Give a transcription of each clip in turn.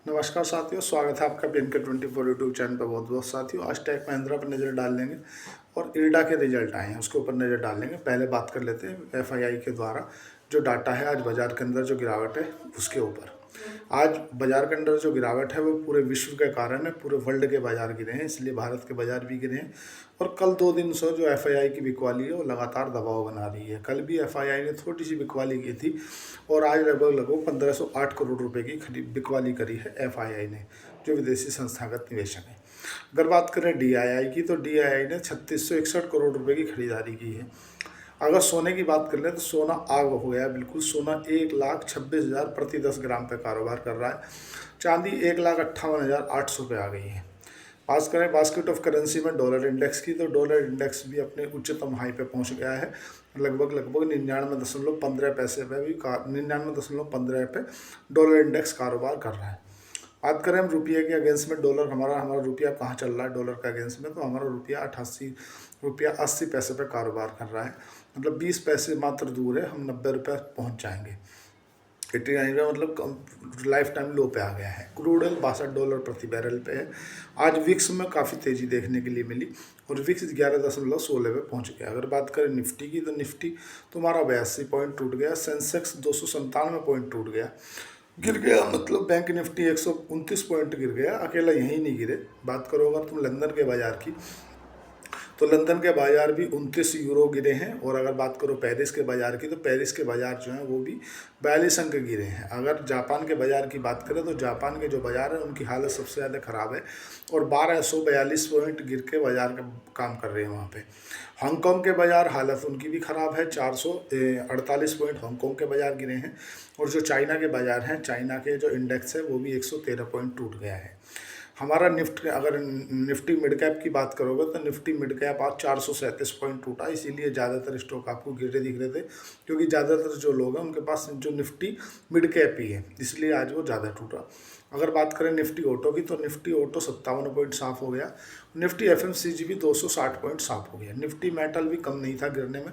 नमस्कार साथियों, स्वागत है आपका PNK24 यूट्यूब चैनल पर। बहुत बहुत साथियों, आज टेक महिंद्रा पर नज़र डाल लेंगे और इरडा के रिजल्ट आए हैं उसके ऊपर नज़र डाल लेंगे। पहले बात कर लेते हैं FII के द्वारा जो डाटा है आज बाजार के अंदर जो गिरावट है उसके ऊपर। आज बाजार के अंदर जो गिरावट है वो पूरे विश्व के कारण है, पूरे वर्ल्ड के बाजार गिरे हैं, इसलिए भारत के बाजार भी गिरे हैं। और कल 2 दिन से जो FII की बिकवाली है वो लगातार दबाव बना रही है। कल भी FII ने थोड़ी सी बिकवाली की थी और आज लगभग 1508 करोड़ रुपए की बिकवाली करी है FII ने, जो विदेशी संस्थागत निवेशक है। अगर बात करें DII की, तो DII ने 3661 करोड़ रुपए की खरीदारी की है। अगर सोने की बात कर लें तो सोना आग हो गया है बिल्कुल। सोना 1,26,000 प्रति 10 ग्राम पे कारोबार कर रहा है। चांदी 1,58,800 पे आ गई है। बात करें बास्केट ऑफ करेंसी में डॉलर इंडेक्स की, तो डॉलर इंडेक्स भी अपने उच्चतम हाई पे पहुंच गया है। लगभग 99.15 पैसे पे भी 99.15 पे डॉलर इंडेक्स कारोबार कर रहा है। बात करें हम रुपये के अगेंस्ट में डॉलर, हमारा रुपया कहाँ चल रहा है डॉलर के अगेंस्ट में, तो हमारा रुपया 88 रुपया 80 पैसे पे कारोबार कर रहा है। मतलब 20 पैसे मात्र दूर है, हम 90 रुपये पहुँच जाएंगे। 89 में मतलब लाइफ टाइम लो पे आ गया है। क्रूड ऑयल $62 प्रति बैरल पे है। आज विक्स में काफ़ी तेज़ी देखने के लिए मिली और विक्स 11.16 पे पहुंच गया। अगर बात करें निफ्टी की, तो निफ्टी तुम्हारा 82 पॉइंट टूट गया। सेंसेक्स 297 पॉइंट टूट गया, गिर गया। मतलब बैंक निफ्टी 129 पॉइंट गिर गया, अकेला यहीं नहीं गिरे। बात करो अगर तुम लंदन के बाजार की, तो लंदन के बाजार भी 29 यूरो गिरे हैं। और अगर बात करो पेरिस के बाजार की, तो पेरिस के बाजार जो हैं वो भी 42 अंक गिरे हैं। अगर जापान के बाजार की बात करें, तो जापान के जो बाजार है उनकी हालत सबसे ज़्यादा ख़राब है और 1242 पॉइंट गिर के बाजार का काम कर रहे हैं वहाँ पे। हांगकांग के बाजार हालत उनकी भी ख़राब है, 448 पॉइंट हांगकांग के बाजार गिरे हैं। और जो चाइना के बाजार हैं, चाइना के जो इंडेक्स है वो भी 113 पॉइंट टूट गया है। हमारा अगर निफ्टी मिड कैप की बात करोगे, तो निफ्टी मिड कैप आज 437 पॉइंट टूटा। इसीलिए ज़्यादातर स्टॉक आपको गिरे दिख रहे थे, क्योंकि ज़्यादातर जो लोग हैं उनके पास जो निफ्टी मिड कैप ही है, इसलिए आज वो ज़्यादा टूटा। अगर बात करें निफ्टी ऑटो की, तो निफ्टी ऑटो 57 पॉइंट साफ हो गया। निफ्टी FMCG भी 260 पॉइंट साफ हो गया। निफ्टी मेटल भी कम नहीं था गिरने में,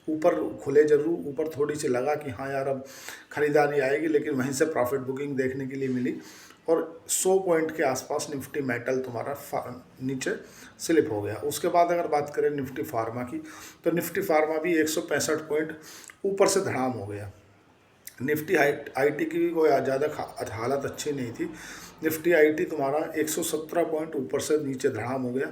ऊपर खुले जरूर, ऊपर थोड़ी सी लगा कि हाँ यार अब खरीदारी आएगी, लेकिन वहीं से प्रॉफिट बुकिंग देखने के लिए मिली और 100 पॉइंट के आसपास निफ्टी मेटल तुम्हारा नीचे स्लिप हो गया। उसके बाद अगर बात करें निफ्टी फार्मा की, तो निफ्टी फार्मा भी 165 पॉइंट ऊपर से धड़ाम हो गया। निफ्टी IT की भी कोई ज़्यादा हालत अच्छी नहीं थी। निफ्टी IT तुम्हारा 117 पॉइंट ऊपर से नीचे धड़ाम हो गया।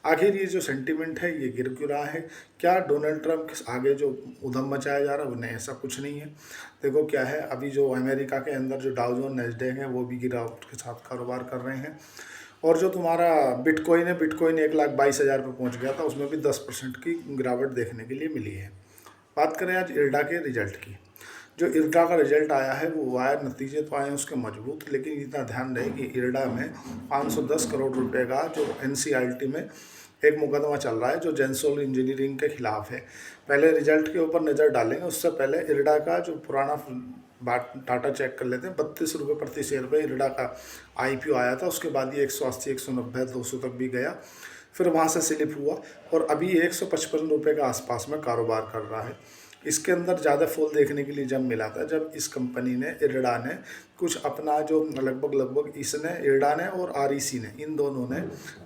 आखिर ये जो सेंटीमेंट है ये गिर क्यों रहा है? क्या डोनाल्ड ट्रंप के आगे जो उधम मचाया जा रहा है, नहीं, ऐसा कुछ नहीं है। देखो क्या है, अभी जो अमेरिका के अंदर जो डाउ जोन नैस्डैक है वो भी गिरावट के साथ कारोबार कर रहे हैं। और जो तुम्हारा बिटकॉइन है, बिटकॉइन 1,22,000 पे पहुँच गया था, उसमें भी 10% की गिरावट देखने के लिए मिली है। बात करें आज इरडा के रिजल्ट की, जो इरडा का रिजल्ट आया है वो आया, नतीजे तो आए उसके मजबूत, लेकिन इतना ध्यान रहे कि इरडा में 510 करोड़ रुपए का जो NCLT में एक मुकदमा चल रहा है जो जेंसोल इंजीनियरिंग के खिलाफ है। पहले रिजल्ट के ऊपर नज़र डालेंगे, उससे पहले इरडा का जो पुराना डाटा चेक कर लेते हैं। 32 रुपये प्रति शेयर पे इरडा का IPO आया था, उसके बाद ये 180, 190, 200 तक भी गया, फिर वहाँ से स्लिप हुआ और अभी 155 रुपये के आसपास में कारोबार कर रहा है। इसके अंदर ज़्यादा फॉल देखने के लिए जब मिला था, जब इस कंपनी ने, इरडा ने कुछ अपना जो लगभग इसने, इरडा ने और REC ने, इन दोनों ने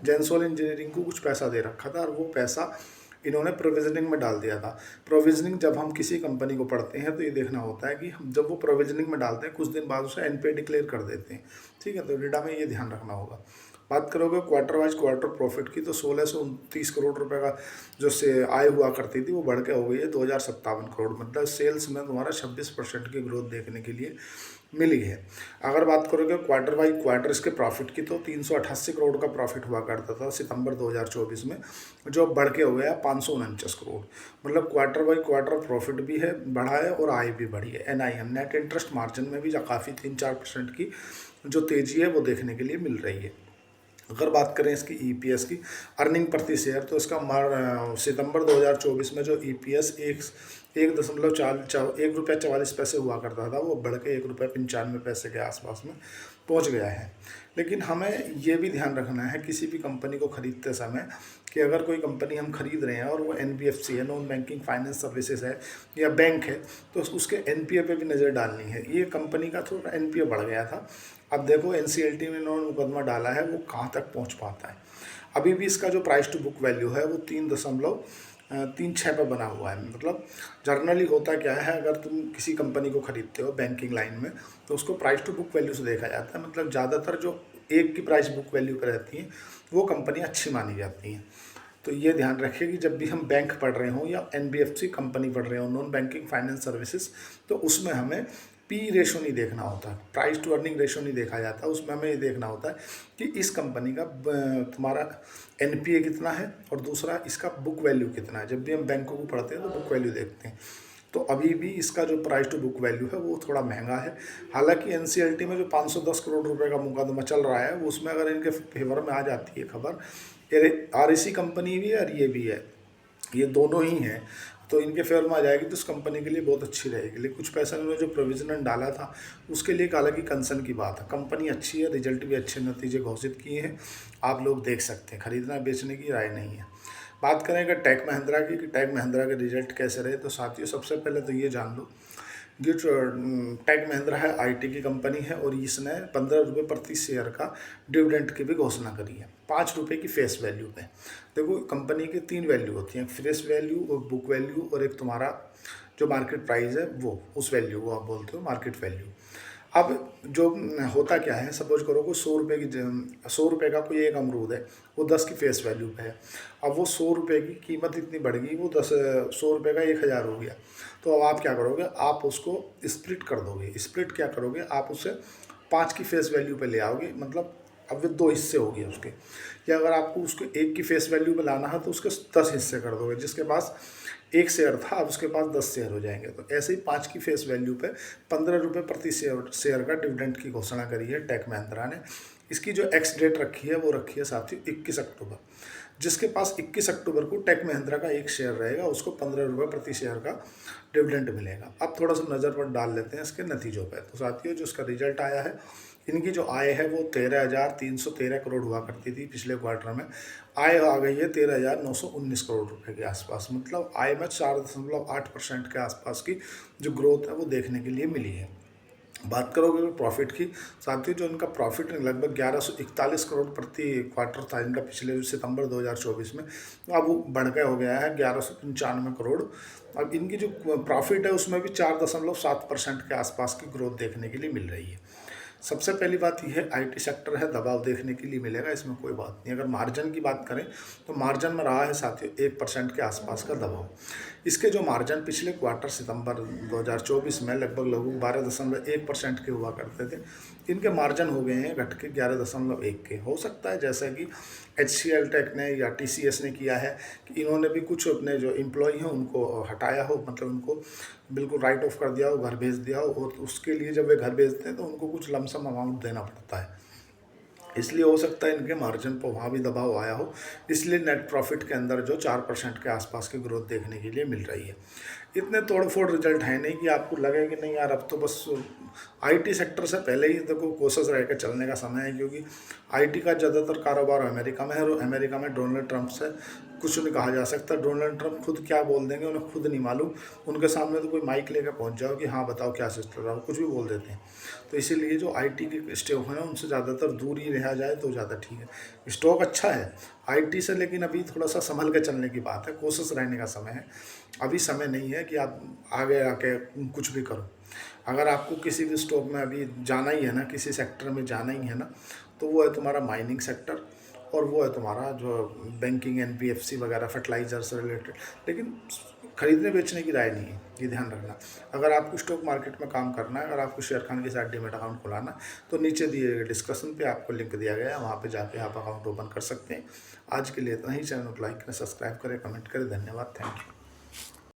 जेंसोल इंजीनियरिंग को कुछ पैसा दे रखा था और वो पैसा इन्होंने प्रोविजनिंग में डाल दिया था। प्रोविजनिंग जब हम किसी कंपनी को पढ़ते हैं तो ये देखना होता है कि हम जब वो प्रोविजनिंग में डालते हैं कुछ दिन बाद उसे NPA डिक्लेयर कर देते हैं, ठीक है। तो इरडा में ये ध्यान रखना होगा। बात करोगे क्वार्टर वाइज क्वार्टर प्रॉफिट की, तो 1629 करोड़ रुपए का जो से आय हुआ करती थी वो बढ़ के हो गई है 2057 करोड़। मतलब सेल्स में तुम्हारा 26% की ग्रोथ देखने के लिए मिली है। अगर बात करोगे क्वार्टर बाई क्वार्टर इसके प्रॉफिट की, तो 388 करोड़ का प्रॉफिट हुआ करता था सितंबर 2024 में, जो बढ़ के हो गया 549 करोड़। मतलब क्वार्टर बाई क्वार्टर प्रॉफिट भी है, बढ़ा है और आय भी बढ़ी है। NIM नेट इंटरेस्ट मार्जिन में भी काफ़ी 3-4% की जो तेज़ी है वो देखने के लिए मिल रही है। अगर बात करें इसकी EPS की, अर्निंग प्रति शेयर, तो इसका सितंबर 2024 में जो EPS 1.44 हुआ करता था, वो बढ़ के 1.95 के आसपास में पहुंच गया है। लेकिन हमें ये भी ध्यान रखना है किसी भी कंपनी को खरीदते समय कि अगर कोई कंपनी हम खरीद रहे हैं और वो NBFC है, नॉन बैंकिंग फाइनेंस सर्विसेज है, या बैंक है, तो उसके NPA पे भी नज़र डालनी है। ये कंपनी का थोड़ा NPA बढ़ गया था, अब देखो एनसीएलटी में इन्होंने मुकदमा डाला है, वो कहाँ तक पहुँच पाता है। अभी भी इसका जो प्राइस टू बुक वैल्यू है वो 3.36 पर बना हुआ है। मतलब जर्नली होता क्या है, अगर तुम किसी कंपनी को खरीदते हो बैंकिंग लाइन में तो उसको प्राइस टू बुक वैल्यू से देखा जाता है। मतलब ज़्यादातर जो एक की प्राइस बुक वैल्यू पर रहती हैं वो कंपनी अच्छी मानी जाती हैं। तो ये ध्यान रखिए कि जब भी हम बैंक पढ़ रहे हों या एनबीएफसी कंपनी पढ़ रहे हो, नॉन बैंकिंग फाइनेंस सर्विसेज, तो उसमें हमें पी रेशो नहीं देखना होता, प्राइस टू अर्निंग रेशो नहीं देखा जाता। उसमें हमें ये देखना होता है कि इस कंपनी का तुम्हारा एनपीए कितना है और दूसरा इसका बुक वैल्यू कितना है। जब भी हम बैंकों को पढ़ते हैं तो बुक वैल्यू देखते हैं। तो अभी भी इसका जो प्राइस टू बुक वैल्यू है वो थोड़ा महंगा है। हालांकि एनसीएलटी में जो 510 करोड़ रुपए का मुकदमा चल रहा है वो, उसमें अगर इनके फेवर में आ जाती है खबर, आरईसी कंपनी भी है और ये भी है, ये दोनों ही हैं, तो इनके फेवर में आ जाएगी तो उस कंपनी के लिए बहुत अच्छी रहेगी। लेकिन कुछ पैसा इन्होंने जो प्रोविजन डाला था उसके लिए एक अलग ही कंसर्न की बात है। कंपनी अच्छी है, रिजल्ट भी अच्छे नतीजे घोषित किए हैं, आप लोग देख सकते हैं, खरीदना बेचने की राय नहीं है। बात करें अगर टेक महिंद्रा की कि टेक महिंद्रा के रिजल्ट कैसे रहे, तो साथियों सबसे पहले तो ये जान लो ये जो टेक महिंद्रा है आईटी की कंपनी है और इसने 15 रुपये प्रति शेयर का डिविडेंड की भी घोषणा करी है, 5 रुपये की फेस वैल्यू पे। देखो कंपनी की 3 वैल्यू होती हैं, फेस वैल्यू और बुक वैल्यू और एक तुम्हारा जो मार्केट प्राइस है वो, उस वैल्यू को आप बोलते हो मार्केट वैल्यू। अब जो होता क्या है, सपोज करो कोई 100 रुपये का कोई एक अमरूद है, वो 10 की फेस वैल्यू पे है। अब वो 100 रुपये की कीमत इतनी बढ़ गई, वो 100 रुपये का 1000 हो गया। तो अब आप क्या करोगे, आप उसको स्प्लिट कर दोगे। स्प्लिट क्या करोगे, आप उसे 5 की फेस वैल्यू पे ले आओगे, मतलब अब वे 2 हिस्से हो गए उसके। या अगर आपको उसको 1 की फेस वैल्यू पे लाना है तो उसके 10 हिस्से कर दोगे। जिसके पास 1 शेयर था अब उसके पास 10 शेयर हो जाएंगे। तो ऐसे ही 5 की फेस वैल्यू पे 15 रुपये प्रति शेयर का डिविडेंड की घोषणा करी है टेक महिंद्रा ने। इसकी जो एक्स डेट रखी है वो रखी है साथियों 21 अक्टूबर। जिसके पास 21 अक्टूबर को टेक महिंद्रा का 1 शेयर रहेगा उसको 15 रुपये प्रति शेयर का डिविडेंड मिलेगा। अब थोड़ा सा नज़र पर डाल लेते हैं इसके नतीजों पर। तो साथियों जो इसका रिजल्ट आया है, इनकी जो आय है वो 13,313 करोड़ हुआ करती थी पिछले क्वार्टर में, आय आ गई है 13,919 करोड़ रुपए के आसपास। मतलब आय में 4.8% के आसपास की जो ग्रोथ है वो देखने के लिए मिली है। बात करोगे प्रॉफिट की, साथियों जो इनका प्रॉफिट लगभग 1141 करोड़ प्रति क्वार्टर था इनका पिछले सितंबर 2024 में, अब वो बढ़ के हो गया है 1195 करोड़। अब इनकी जो प्रॉफिट है उसमें भी 4.7% के आसपास की ग्रोथ देखने के लिए मिल रही है। सबसे पहली बात यह है आईटी सेक्टर है, दबाव देखने के लिए मिलेगा, इसमें कोई बात नहीं। अगर मार्जिन की बात करें तो मार्जिन में रहा है साथियों 1% के आसपास का दबाव। इसके जो मार्जिन पिछले क्वार्टर सितंबर 2024 में लगभग 12.1% के हुआ करते थे, इनके मार्जिन हो गए हैं घट के 11.1 के। हो सकता है जैसा कि HCL टेक ने या TCS ने किया है कि इन्होंने भी कुछ अपने जो एम्प्लॉय हैं उनको हटाया हो, मतलब उनको बिल्कुल राइट ऑफ कर दिया हो, घर भेज दिया हो, और उसके लिए जब वे घर भेजते हैं तो उनको कुछ लमसम अमाउंट देना पड़ता है। इसलिए हो सकता है इनके मार्जिन पर वहाँ भी दबाव आया हो, इसलिए नेट प्रॉफिट के अंदर जो 4% के आसपास की ग्रोथ देखने के लिए मिल रही है। इतने तोड़फोड़ रिजल्ट है नहीं कि आपको लगे कि नहीं यार अब तो बस आईटी सेक्टर से पहले ही देखो कोशिश रह के चलने का समय है, क्योंकि आईटी का ज़्यादातर कारोबार अमेरिका में है और अमेरिका में डोनाल्ड ट्रंप से कुछ नहीं कहा जा सकता। डोनाल्ड ट्रंप खुद क्या बोल देंगे उन्हें खुद नहीं मालूम, उनके सामने तो कोई माइक लेकर पहुंच जाओ कि हाँ बताओ क्या सिस्टम है, कुछ भी बोल देते हैं। तो इसीलिए जो आईटी के स्टॉक हैं उनसे ज़्यादातर दूर ही रहा जाए तो ज़्यादा ठीक है। स्टॉक अच्छा है आईटी से, लेकिन अभी थोड़ा सा संभल के चलने की बात है, कोशिश रहने का समय है। अभी समय नहीं है कि आप आगे आके कुछ भी करो। अगर आपको किसी भी स्टॉक में अभी जाना ही है ना, किसी सेक्टर में जाना ही है ना, तो वो है तुम्हारा माइनिंग सेक्टर और वो है तुम्हारा जो बैंकिंग NBFC वगैरह फर्टिलाइजर से रिलेटेड। लेकिन खरीदने बेचने की राय नहीं है, ये ध्यान रखना। अगर आपको स्टॉक मार्केट में काम करना है, अगर आपको शेयर खान के साथ डीमैट अकाउंट खुलाना, तो नीचे दिए गए डिस्क्रिप्शन पे आपको लिंक दिया गया है, वहाँ पे जाके आप अकाउंट ओपन कर सकते हैं। आज के लिए इतना ही। चैनल को लाइक करें, सब्सक्राइब करें, कमेंट करें। धन्यवाद, थैंक यू।